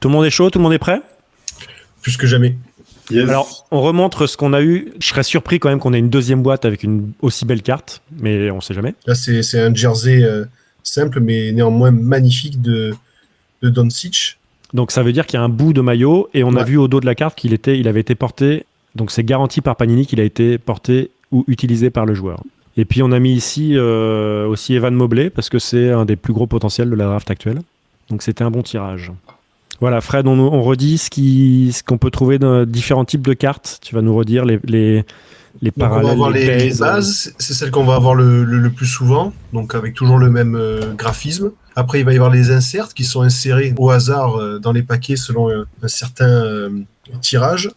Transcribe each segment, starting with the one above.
Tout le monde est chaud, tout le monde est prêt? Plus que jamais. Yes. Alors, on remontre ce qu'on a eu. Je serais surpris quand même qu'on ait une deuxième boîte avec une aussi belle carte, mais on sait jamais. Là, c'est un jersey simple, mais néanmoins magnifique de Doncic. Donc ça veut dire qu'il y a un bout de maillot, et on a Ouais. vu au dos de la carte il avait été porté, donc c'est garanti par Panini qu'il a été porté ou utilisé par le joueur. Et puis on a mis ici aussi Evan Mobley, parce que c'est un des plus gros potentiels de la draft actuelle. Donc c'était un bon tirage. Voilà, Fred, on redit ce qu'on peut trouver dans différents types de cartes. Tu vas nous redire les Donc, on va parallèles, avoir les bases. bases, c'est celle qu'on va avoir le plus souvent, donc avec toujours le même graphisme. Après, il va y avoir les inserts qui sont insérés au hasard dans les paquets selon un certain tirage,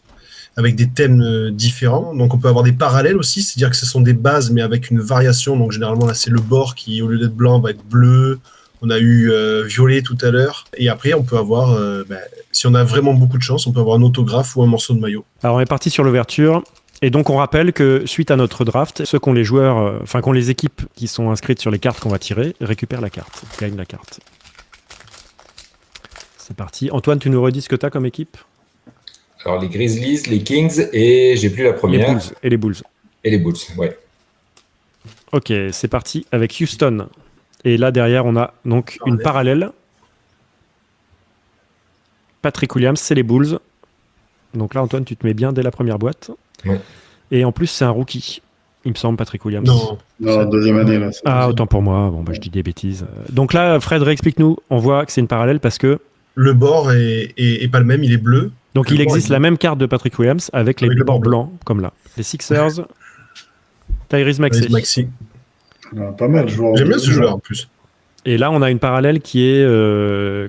avec des thèmes différents. Donc, on peut avoir des parallèles aussi, c'est-à-dire que ce sont des bases, mais avec une variation. Donc, généralement, là, c'est le bord qui, au lieu d'être blanc, va être bleu. On a eu violet tout à l'heure. Et après, on peut avoir, si on a vraiment beaucoup de chance, on peut avoir un autographe ou un morceau de maillot. Alors on est parti sur l'ouverture. Et donc on rappelle que suite à notre draft, ceux qu'ont les joueurs, qu'ont les équipes qui sont inscrites sur les cartes qu'on va tirer, récupèrent la carte, gagnent la carte. C'est parti. Antoine, tu nous redis ce que tu as comme équipe? Alors, les Grizzlies, les Kings, et j'ai plus la Les première. Bulls. Et les Bulls. Et les Bulls, ouais. Ok, c'est parti avec Houston. Et là derrière, on a donc une parallèle. Patrick Williams, c'est les Bulls. Donc là, Antoine, tu te mets bien dès la première boîte. Ouais. Et en plus, c'est un rookie, il me semble, Patrick Williams. Non, deuxième année, là. Ah, autant pour moi. Bon, bah, je dis des bêtises. Donc là, Fred, réexplique-nous. On voit que c'est une parallèle parce que... Le bord est pas le même, il est bleu. Donc Le il bord existe est la même carte de Patrick Williams avec les Avec le bords bord blancs, comme là. Les Sixers, Tyrese Maxey. Maxi. Ah, pas mal, joueur. J'aime bien ce joueur en plus. Et là, on a une parallèle qui est...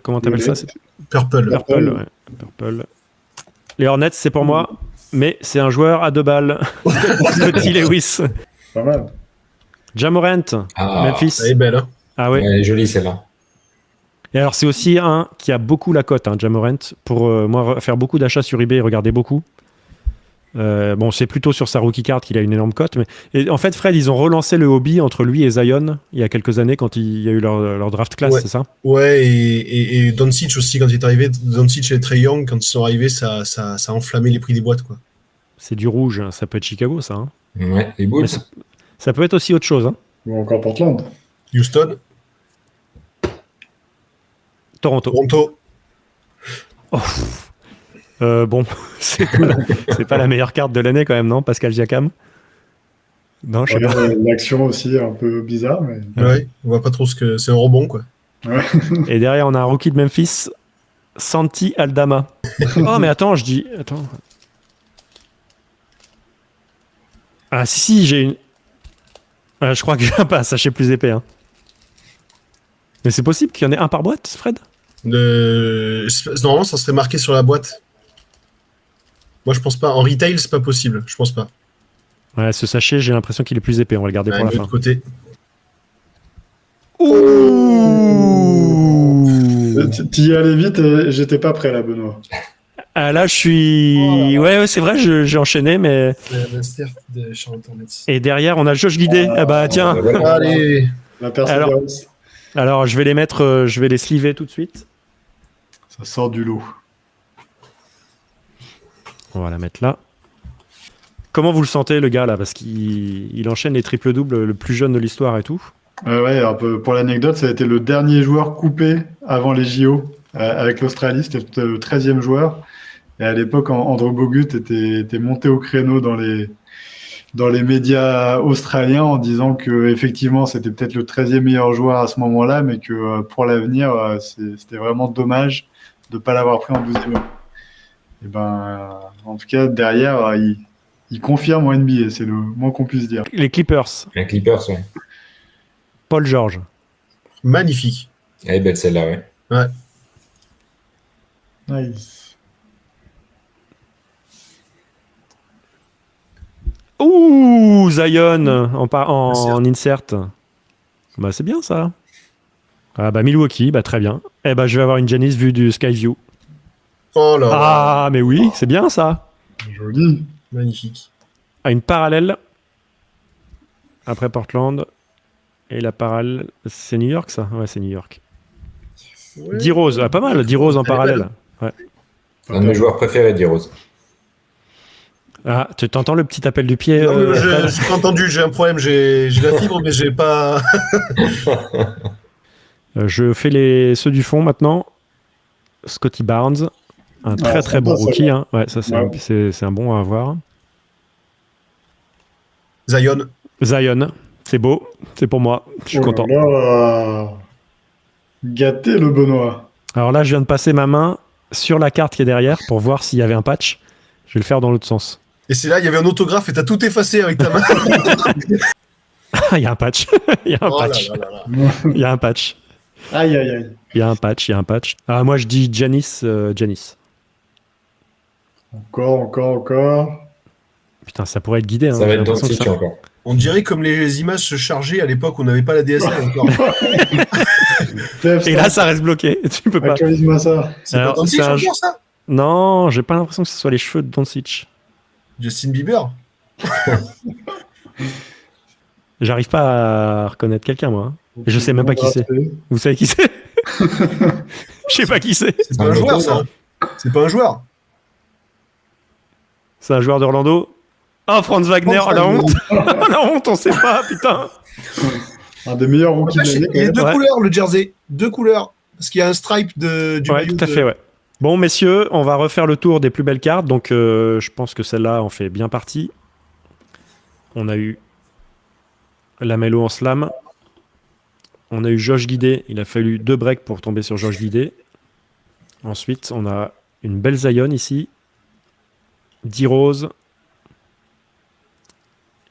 comment t'appelles ça? C'est Purple. Purple, ouais. Purple. Les Hornets, c'est pour moi, mais c'est un joueur à 2 balles. Petit Lewis. Pas mal. Ja Morant, Ah, Memphis. Elle est belle, hein. Ah ouais. elle est jolie celle-là. Et alors, c'est aussi un qui a beaucoup la cote, hein, Ja Morant. Pour moi, faire beaucoup d'achats sur eBay et regarder beaucoup. Bon, c'est plutôt sur sa rookie card qu'il a une énorme cote. Mais... Et en fait, Fred, ils ont relancé le hobby entre lui et Zion il y a quelques années quand il y a eu leur draft class, Ouais. c'est ça? Ouais, et Doncic aussi, quand il est arrivé, Doncic et Trae Young, quand ils sont arrivés, ça a enflammé les prix des boîtes, quoi. C'est du rouge, hein. Ça peut être Chicago, ça. Hein. Ouais, les Bulls. Mais ça peut être aussi autre chose. Hein. Ou encore Portland. Houston, Toronto. Toronto. Bon, c'est pas la meilleure carte de l'année quand même, non, Pascal Siakam? Non, je sais pas. L'action aussi un peu bizarre, mais. Ouais, on voit pas trop ce que c'est, un rebond, quoi. Ouais. Et derrière, on a un rookie de Memphis, Santi Aldama. Oh, mais attends, je dis... Attends. Ah, si, j'ai une... Ah, je crois que j'ai un pas, sachet plus épais. Hein. Mais c'est possible qu'il y en ait un par boîte, Fred? Normalement, ça serait marqué sur la boîte. Moi, je pense pas. En retail, c'est pas possible. Je pense pas. Ouais, ce sachet, j'ai l'impression qu'il est plus épais. On va le garder pour la de fin. l'autre côté. Ouh! Tu y allais vite, et j'étais pas prêt là, Benoît. Ah là, je suis... Ouais, c'est vrai, j'ai enchaîné, mais... L'insert de Charlotte Hornets. Et derrière, on a Josh Guidé. Ah bah tiens. Voilà. Allez. La persévérance, Alors, je vais les mettre... je vais les sliver tout de suite. ça sort du lot. On va la mettre là. Comment vous le sentez, le gars, là? Parce qu'il enchaîne les triples-doubles, le plus jeune de l'histoire et tout. Ouais, un peu, pour l'anecdote, ça a été le dernier joueur coupé avant les JO avec l'Australie. C'était le 13e joueur. Et à l'époque, Andrew Bogut était monté au créneau dans les médias australiens en disant que effectivement c'était peut-être le 13e meilleur joueur à ce moment-là, mais que pour l'avenir, c'était vraiment dommage de ne pas l'avoir pris en 12e. Et en tout cas, derrière, il confirme en NBA, c'est le moins qu'on puisse dire. Les Clippers. Les Clippers, ouais. Paul George. Magnifique. Elle est belle celle-là, ouais. Ouais. Nice. Ouh, Zion en insert. Bah, c'est bien ça. Ah bah Milwaukee, bah très bien. Eh bah je vais avoir une Giannis vue du Skyview. Oh là là. Ah mais oui, c'est bien ça. Joli. Magnifique. À une parallèle après Portland. Et la parallèle, c'est New York ça? Ouais, c'est New York. Ouais. 10 roses, ah, pas mal, 10 roses en Elle est parallèle. belle. Un de mes joueurs préférés, dit Rose. Ah, tu t'entends le petit appel du pied Non, mais Fred j'ai pas entendu, j'ai un problème, j'ai la fibre, mais j'ai pas. Je fais ceux du fond maintenant. Scotty Barnes, un très très bon sympa, rookie. ça. Hein. Ouais, ça Ouais. c'est un bon à avoir. Zion. Zion, c'est beau, c'est pour moi, je suis content. Là, gâté le Benoît. Alors là, je viens de passer ma main sur la carte qui est derrière pour voir s'il y avait un patch. Je vais le faire dans l'autre sens. Et c'est là, il y avait un autographe et t'as tout effacé avec ta main. Ah, il y a un patch. Il y a un Oh là patch. là là là. Il y a un patch. Aïe, aïe, aïe. Il y a un patch, il y a un patch. Ah, moi je dis Giannis. Giannis. Encore. Putain, ça pourrait être guidé. Hein. Ça va J'ai être l'impression que Doncic ça- encore. On dirait comme les images se chargeaient à l'époque où on n'avait pas la DSL encore. Et là, ça reste bloqué. Tu peux pas. Actualise-moi ça. C'est pas Alors, Doncic c'est un encore, ça Non, j'ai pas l'impression que ce soit les cheveux de Doncic. Justin Bieber. J'arrive pas à reconnaître quelqu'un, moi. hein. Et je sais même pas qui c'est. Vous savez qui c'est? Je sais pas qui c'est. C'est pas un joueur, ça. C'est pas un joueur. C'est un joueur d'Orlando. Ah, Franz Wagner, Franz la Wagner. honte. La honte, on sait pas, putain. Un des meilleurs rookies de l'année. Il y a deux Ouais. couleurs, le jersey. Deux couleurs. Parce qu'il y a un stripe du Ouais, maillot tout à de- fait, ouais. Bon, messieurs, on va refaire le tour des plus belles cartes. Donc, je pense que celle-là en fait bien partie. On a eu Lamelo en slam. On a eu Josh Giddey. Il a fallu 2 breaks pour tomber sur Josh Giddey. Ensuite, on a une belle Zion ici. D-Rose.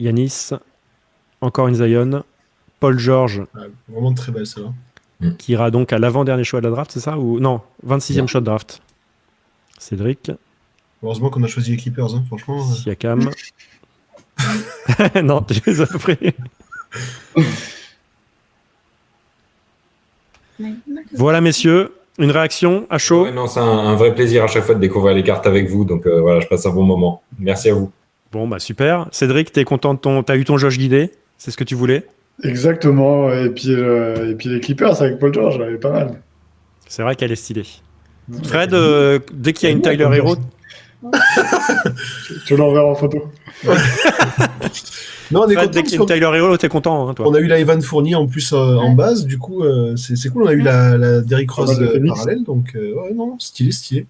Yanis. Encore une Zion. Paul George, Ouais, vraiment très belle, celle-là. qui ira donc à l'avant-dernier choix de la draft, c'est ça? Ou non, 26e choix de draft. Cédric. Heureusement qu'on a choisi les Clippers, hein, franchement. Siakam. Non, tu les as pris. Voilà, messieurs, une réaction à chaud. Ouais, non, c'est un vrai plaisir à chaque fois de découvrir les cartes avec vous. Donc voilà, je passe un bon moment. Merci à vous. Bon, bah super. Cédric, t'es content de t'as eu ton Josh Giddey? C'est ce que tu voulais? Exactement. Et puis les Clippers avec Paul George, elle est pas mal. C'est vrai qu'elle est stylée. Fred, dès qu'il y a une Tyler Hero, Tu l'enverras en photo. Non, on est Fred, content dès parce qu'il y a une qu'on Tyler Hero, t'es content, hein, toi. on a eu la Evan Fournier en plus en base, du coup, c'est cool. On a eu la Derrick Rose de Phoenix. parallèle, donc ouais, non, stylé.